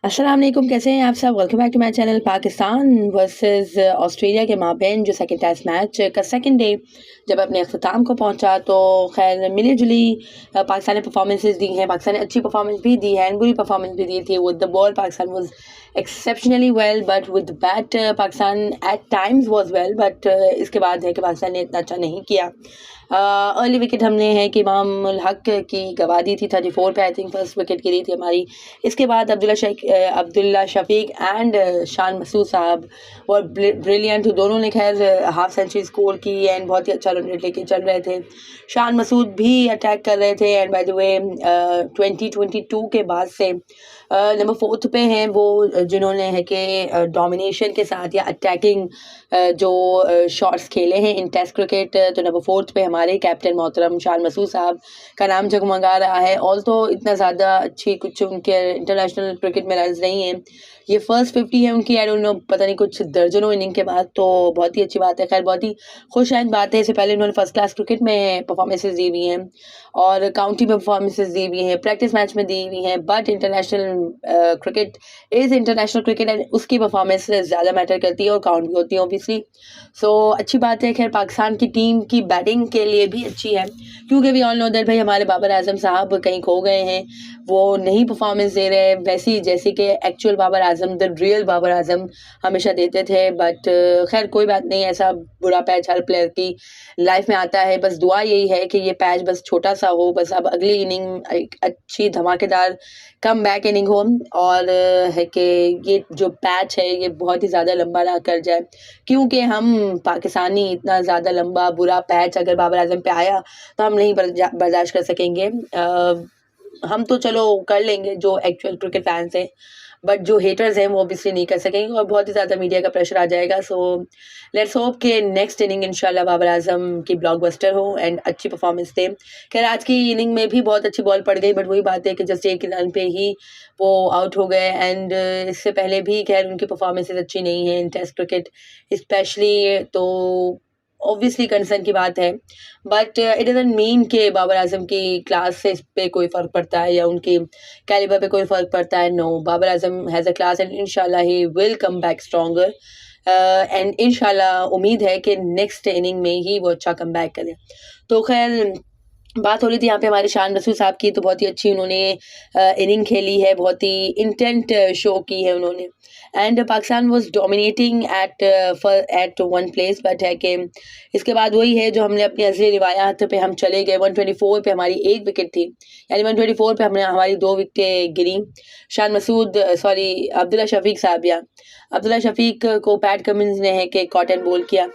अस्सलाम वालेकुम, कैसे हैं आप सब। Welcome back to my channel. Pakistan versus Australia के माबैन जो सेकंड टेस्ट मैच का सेकंड डे जब अपने अख्ताम को पहुंचा तो खैर मिली जुली पाकिस्तान ने परफॉर्मेंसेस दी हैं। पाकिस्तान ने अच्छी परफॉर्मेंस भी दी है एंड बुरी परफॉर्मेंस भी दी थी। With the ball Pakistan was exceptionally well, but with the bat Pakistan at times was well, but इसके बाद है कि पाकिस्तान ने इतना अच्छा नहीं किया। अर्ली विकेट हमने है कि इमाम उल हक की गवा दी थी 34 पे, आई थिंक फर्स्ट विकेट गिरी थी हमारी। इसके बाद अब्दुल्ला शफीक एंड शान मसूद साहब और ब्रिलियंट, दोनों ने खैर हाफ सेंचुरी स्कोर की एंड बहुत ही अच्छा रन रेट लेके चल रहे थे। शान मसूद भी अटैक कर रहे थे एंड बाय द वे 2022 के बाद से नंबर 4 पे हैं वो, जिन्होंने है कि डोमिनेशन के साथ या अटैकिंग जो शॉट्स खेले हैं इन टेस्ट क्रिकेट। तो नंबर 4 पे हमारे कैप्टन मोहतरम शान मसूद साहब का नाम जगमगा रहा है। ऑल तो इतना ज़्यादा अच्छी कुछ उनके इंटरनेशनल क्रिकेट में रन नहीं है, ये फर्स्ट 50 है उनकी, आई डोंट नो, पता नहीं कुछ दर्जनों इनिंग के बाद, तो बहुत ही अच्छी बात है। खैर बहुत ही खुशआइंद बात है। इससे पहले उन्होंने फर्स्ट क्लास क्रिकेट में परफॉर्मेंसेज दी हुई हैं और काउंटी में परफॉर्मेंसेज दी हुई हैं, प्रैक्टिस मैच में दी हुई हैं, but international cricket is international cricket and उसकी परफॉर्मेंस ज़्यादा मैटर करती है और काउंट भी होती है ऑब्वियसली। सो अच्छी बात है। खैर पाकिस्तान की टीम की बैटिंग के लिए भी अच्छी है, क्योंकि वी ऑल नो दैट भाई हमारे बाबर आजम साहब कहीं खो गए हैं, वो नहीं परफॉर्मेंस दे रहे वैसी जैसे कि actual Babar Azam, the real Babar Azam हमेशा देते थे। बट खैर कोई बात नहीं, ऐसा बुरा पैच हर प्लेयर की लाइफ में आता है। बस दुआ यही है कि ये पैच बस छोटा सा हो, बस अब अगली इनिंग एक अच्छी धमाकेदार कम बैक इनिंग हो और है कि ये जो पैच है ये बहुत ही ज़्यादा लंबा ना कर जाए, क्योंकि हम पाकिस्तानी इतना ज़्यादा लंबा बुरा पैच अगर बाबर आजम पे आया तो हम नहीं बर्दाश्त कर सकेंगे। हम तो चलो कर लेंगे जो एक्चुअल क्रिकेट फैंस हैं, बट जो हेटर्स हैं वो ऑब्वियसली नहीं कर सकेंगे और बहुत ही ज़्यादा मीडिया का प्रेशर आ जाएगा। सो लेट्स होप कि नेक्स्ट इनिंग इंशाल्लाह बाबर आजम की ब्लॉकबस्टर हो एंड अच्छी परफॉर्मेंस दे। खैर आज की इनिंग में भी बहुत अच्छी बॉल पड़ गई, बट वही बात है कि जस्ट एक रन पे ही वो आउट हो गए एंड इससे पहले भी खैर उनकी परफॉर्मेंसेज अच्छी नहीं है इन टेस्ट क्रिकेट स्पेशली, तो ऑब्वियसली कंसर्न की बात है। बट इट डजंट मीन कि बाबर आजम की क्लास से इस पे कोई फ़र्क पड़ता है या उनकी कैलिबर पे कोई फ़र्क पड़ता है। No, Babar Azam has a class and इंशाल्लाह he will come back stronger and इंशाल्लाह उम्मीद है कि नेक्स्ट इनिंग में ही वो अच्छा कम बैक करें। तो खैर बात हो रही थी यहाँ पे हमारे शान मसूद साहब की, तो बहुत ही अच्छी उन्होंने इनिंग खेली है, बहुत ही इंटेंट शो की है उन्होंने and Pakistan was dominating at one place. But है कि इसके बाद वही है जो हमने अपनी असली रिवायात पे हम चले गए। 124 पे हमारी एक विकेट थी, यानी 124 पे हमने हमारी 2 विकेटें गिरी। शान मसूद सॉरी अब्दुल्ला शफीक साहब या अब्दुल्ला शफीक को पैट कमिंस ने है कि कॉट एंड बोल किया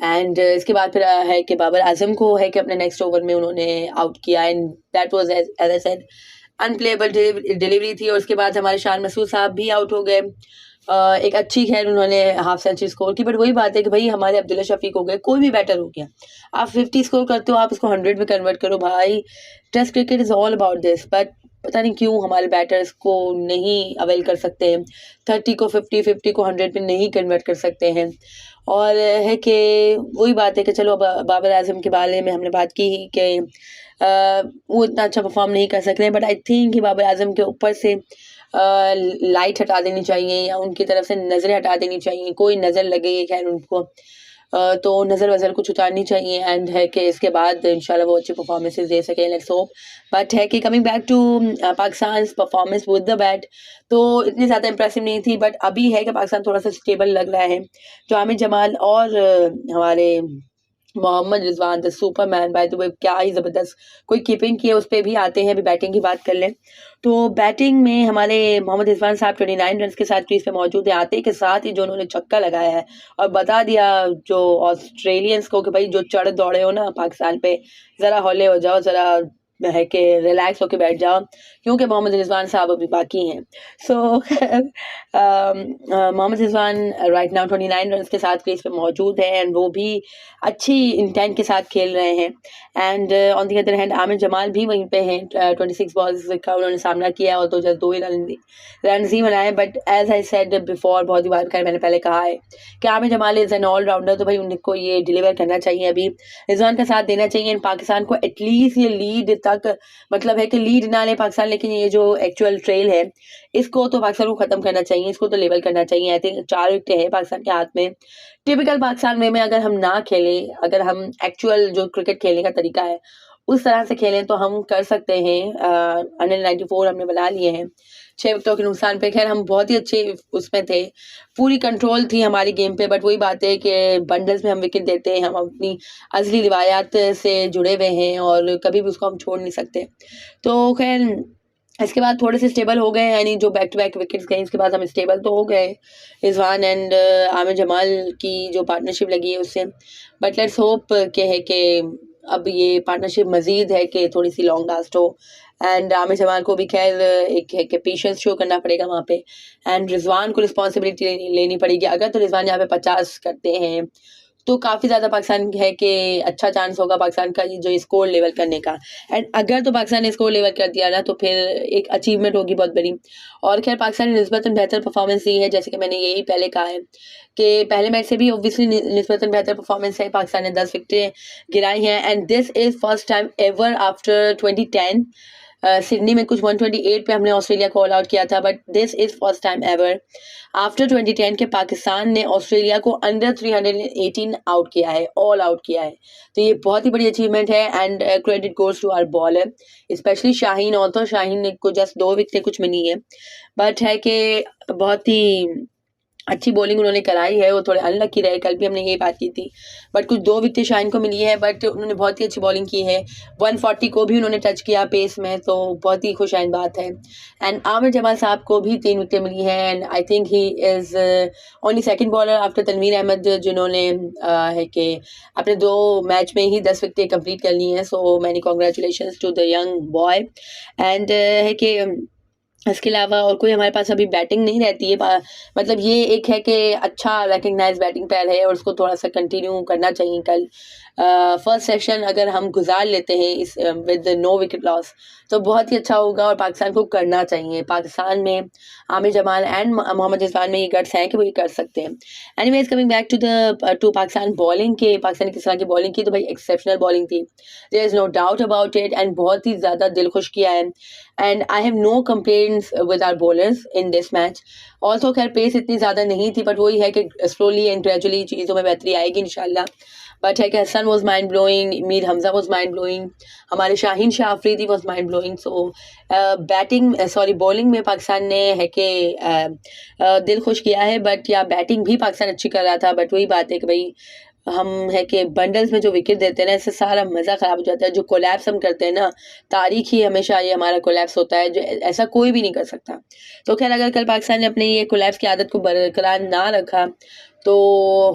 एंड इसके बाद फिर है कि बाबर आजम को है कि अपने नेक्स्ट ओवर में उन्होंने आउट किया and that was as I said unplayable delivery थी। और उसके बाद हमारे शान मसूद साहब भी आउट हो गए। एक अच्छी खैर उन्होंने हाफ सेंचुरी स्कोर की, बट वही बात है कि भाई हमारे अब्दुल्ला शफीक हो गए, कोई भी बैटर हो गया, आप 50 स्कोर करते हो आप उसको 100 में कन्वर्ट करो भाई। Test cricket is all about this, but पता नहीं क्यों हमारे बैटर्स को नहीं अवेल कर सकते हैं, 30 को 50, 50 को 100 में नहीं कन्वर्ट कर सकते हैं। और है कि वही बात है कि चलो बाबर आजम के बारे में हमने बात की ही कि वो इतना अच्छा परफॉर्म नहीं कर सक रहे, बट आई थिंक कि बाबर आजम के ऊपर से लाइट हटा देनी चाहिए या उनकी तरफ से नज़रें हटा देनी चाहिए, कोई नज़र लगेगी खैर उनको तो नज़र वज़र कुछ उतारनी चाहिए एंड है कि इसके बाद इंशाल्लाह वो अच्छी परफॉर्मेंसेस दे सकें, लेट्स होप। बट है कि coming back to Pakistan performance with the bat, तो इतनी ज़्यादा इंप्रेसिव नहीं थी, बट अभी है कि पाकिस्तान थोड़ा सा स्टेबल लग रहा है। जामिद जमाल और हमारे Mohammad Rizwan the Superman, by the way क्या ही ज़बरदस्त कोई कीपिंग की है, उस पर भी आते हैं। अभी बैटिंग की बात कर लें तो बैटिंग में हमारे मोहम्मद रिजवान साहब 29 रन के साथ क्रीज पे मौजूद है। आते के साथ ही जो उन्होंने छक्का लगाया है और बता दिया जो ऑस्ट्रेलियंस को कि भाई जो चढ़ दौड़े हो ना पाकिस्तान पे, ज़रा हौले हो जाओ, ज़रा है कि रिलैक्स होके बैठ जाओ, क्योंकि मोहम्मद रिजवान साहब अभी बाकी हैं। So Mohammad Rizwan right now 29 run के साथ क्रीज पे मौजूद है एंड वो भी अच्छी इंटेंट के साथ खेल रहे हैं। And on the other hand Aamir Jamal भी वहीं पे हैं, 26 बॉल्स का उन्होंने सामना किया और तो जस्ट 2 ही रन ही बनाए। But as I said before, बहुत ही बार मैंने पहले कहा है कि Aamir Jamal is an allrounder, तो भाई उनको ये डिलीवर करना चाहिए, अभी रिजवान का साथ देना चाहिए एंड पाकिस्तान को एटलीस्ट ये लीड तक मतलब है कि लीड ना ले पाकिस्तान, लेकिन ये जो एक्चुअल ट्रेल है इसको तो पाकिस्तान को ख़त्म करना चाहिए, इसको तो लेवल करना चाहिए। आई थिंक 4 विकेटें हैं पाकिस्तान के हाथ में। टिपिकल पाकिस्तान वे में अगर हम ना खेलें, अगर हम एक्चुअल जो क्रिकेट खेलने का तरीका है उस तरह से खेलें तो हम कर सकते हैं। अंडर 94 हमने बना लिए हैं 6 विकेटों के नुकसान पे। खैर हम बहुत ही अच्छे उसमें थे, पूरी कंट्रोल थी हमारी गेम पे, बट वही बात है कि बंडल्स में हम विकेट देते हैं, हम अपनी असली रिवायात से जुड़े हुए हैं और कभी भी उसको हम छोड़ नहीं सकते। तो खैर इसके बाद थोड़े से स्टेबल हो गए, यानी जो बैक टू बैक विकेट्स गए इसके बाद हम स्टेबल तो हो गए रिजवान एंड आमिर जमाल की जो पार्टनरशिप लगी है उससे। बट लेट्स होप के है कि अब ये पार्टनरशिप मजीद है कि थोड़ी सी लॉन्ग लास्ट हो। एंड आमिर जमाल को भी खैर एक है कि पेशेंस शो करना पड़ेगा वहाँ पे, एंड रिजवान को रिस्पॉन्सिबिलिटी लेनी पड़ेगी। अगर तो रिजवान यहाँ पे 50 करते हैं तो काफ़ी ज़्यादा पाकिस्तान है कि अच्छा चांस होगा पाकिस्तान का जो स्कोर लेवल करने का। एंड अगर तो पाकिस्तान ने स्कोर लेवल कर दिया ना तो फिर एक अचीवमेंट होगी बहुत बड़ी। और खैर पाकिस्तान ने निस्बतन बेहतर परफॉर्मेंस दी है, जैसे कि मैंने यही पहले कहा है कि पहले मैच से भी ऑब्वियसली निस्बतन बेहतर परफॉर्मेंस है। पाकिस्तान ने 10 विकेटें गिराई हैं and this is first time ever after 2010। Sydney में कुछ 128 पे हमने ऑस्ट्रेलिया को ऑल आउट किया था, but this is first time ever after 2010 के पाकिस्तान ने ऑस्ट्रेलिया को अंडर 318 आउट किया है, ऑल आउट किया है। तो ये बहुत ही बड़ी अचीवमेंट है and credit goes to our bowler specially Shaheen. Also Shaheen को जस्ट 2 विकेटें कुछ मिली है, बट है कि बहुत ही अच्छी बॉलिंग उन्होंने कराई है। वो थोड़े अनलकी रहे, कल भी हमने ये बात की थी, बट कुछ 2 विकेटें शाहीन को मिली है, बट उन्होंने बहुत ही अच्छी बॉलिंग की है। 140 को भी उन्होंने टच किया पेस में, तो बहुत ही खुशाइन बात है। एंड आमिर जमाल साहब को भी 3 विकेटें मिली हैं and I think he is only second bowler after Tanvir Ahmed जिन्होंने है कि अपने 2 मैच में ही 10 विकेटें कंप्लीट कर ली हैं। So many congratulations to the young boy. And है कि इसके अलावा और कोई हमारे पास अभी बैटिंग नहीं रहती है। मतलब ये एक है कि अच्छा रिकग्नाइज बैटिंग पैर है और उसको थोड़ा सा कंटिन्यू करना चाहिए। कल फर्स्ट सेशन अगर हम गुजार लेते हैं इस विद नो विकेट लॉस तो बहुत ही अच्छा होगा और पाकिस्तान को करना चाहिए। पाकिस्तान में आमिर जमाल एंड मोहम्मद रिजवान में ये गट्स हैं कि वो ये कर सकते हैं। Anyways coming back to Pakistan bowling के, पाकिस्तान किस तरह की बॉलिंग की, तो भाई एक्सेप्शनल बॉलिंग थी, there is no doubt about it, and बहुत ही ज़्यादा दिल खुश किया है। And I have no complaints with our bowlers in this match. Also खैर पेस इतनी ज़्यादा नहीं थी, बट वही है कि स्लोली एंड ग्रेजुअली चीज़ों में बेहतरी आएगी इंशाल्लाह। बट है कि Hasan was mind blowing, Mir Hamza was mind blowing, हमारे Shaheen Shah Afridi was mind blowing. So bowling में पाकिस्तान ने है कि दिल खुश किया है, बट या बैटिंग भी पाकिस्तान अच्छी कर रहा था। बट वही बात है कि भाई हम है कि बंडल्स में जो विकेट देते हैं ना इससे सारा मज़ा ख़राब हो जाता है। जो कोलैप्स हम करते हैं ना, तारीख ही हमेशा ये हमारा कोलैप्स होता है, जो ऐसा कोई भी नहीं कर सकता। तो खैर अगर कल पाकिस्तान ने अपनी ये कोलैप्स की आदत को बरकरार ना रखा तो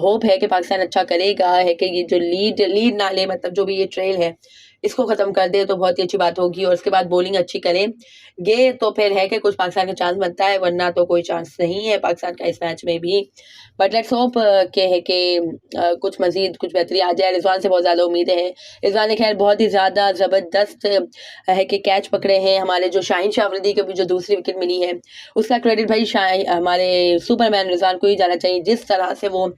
होप है कि पाकिस्तान अच्छा करेगा, है कि ये जो लीड ना ले, मतलब जो भी ये ट्रेल है इसको ख़त्म कर दे तो बहुत ही अच्छी बात होगी। और उसके बाद बॉलिंग अच्छी करेंगे तो फिर है कि कुछ पाकिस्तान का चांस बनता है, वरना तो कोई चांस नहीं है पाकिस्तान का इस मैच में भी। बट लेट्स होप के है कि कुछ मज़ीद कुछ बेहतरी आ जाए। रिजवान से बहुत ज़्यादा उम्मीदें हैं। रिजवान ने खैर बहुत ही ज़्यादा ज़बरदस्त है कि कैच पकड़े हैं। हमारे जो शाहीन शाह अफरीदी को भी जो दूसरी विकेट मिली है उसका क्रेडिट भाई हमारे सुपरमैन रिजवान को ही जाना चाहिए। जिस तरह से वो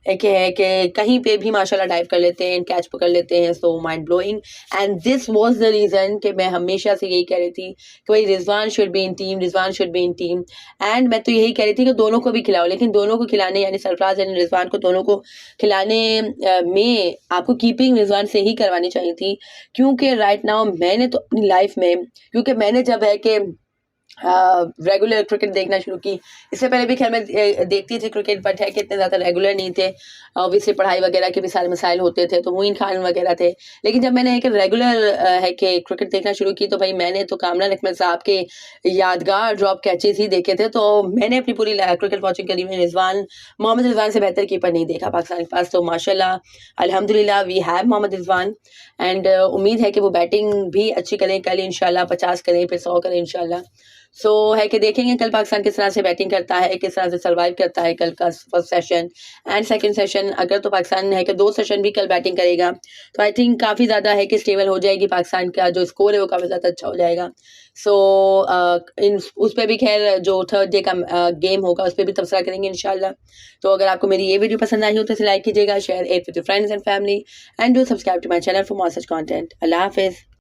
है कि कहीं पे भी माशाल्लाह डाइव कर लेते हैं, कैच पकड़ लेते हैं, so mind blowing. And this was the reason कि मैं हमेशा से यही कह रही थी कि भाई Rizwan should be in team, Rizwan should be in team. And मैं तो यही कह रही थी कि दोनों को भी खिलाओ, लेकिन दोनों को खिलाने यानी सरफराज एंड रिजवान को दोनों को खिलाने में आपको कीपिंग रिजवान से ही करवानी चाहिए थी। क्योंकि राइट नाउ मैंने तो अपनी लाइफ में, क्योंकि मैंने जब है कि रेगुलर क्रिकेट देखना शुरू की, इससे पहले भी खैर मैं देखती थी क्रिकेट, बट है कि इतने ज़्यादा रेगुलर नहीं थे। ऑब्वियसली पढ़ाई वगैरह के भी सारे मसाइल होते थे, तो मोइन खान वगैरह थे। लेकिन जब मैंने है कि रेगुलर है कि क्रिकेट देखना शुरू की तो भाई मैंने तो कामरान अकमल साहब के यादगार ड्रॉप कैचेस ही देखे थे। तो मैंने अपनी पूरी क्रिकेट वॉचिंग करी में मोहम्मद रिजवान से बेहतर कीपर नहीं देखा पाकिस्तान के पास। तो माशाल्लाह अल्हम्दुलिल्लाह we have Mohammad Rizwan and उम्मीद है कि वो बैटिंग भी अच्छी करें कल इंशाल्लाह, 50 करें फिर 100 करें इंशाल्लाह। सो है कि देखेंगे कल पाकिस्तान किस तरह से बैटिंग करता है, किस तरह से सर्वाइव करता है कल का first session and second session. अगर तो पाकिस्तान है कि 2 सेशन भी कल बैटिंग करेगा तो आई थिंक काफ़ी ज़्यादा है कि स्टेबल हो जाएगी पाकिस्तान का जो स्कोर है वो काफ़ी ज़्यादा अच्छा हो जाएगा। सो उस पर भी खैर जो थर्ड डे का गेम होगा उस पर भी तबसरा करेंगे इंशाल्लाह। तो अगर आपको मेरी ये वीडियो पसंद आई हो तो इसे लाइक कीजिएगा, share it with your friends and family and do subscribe to my channel for more such content. अल्लाह हाफिज़।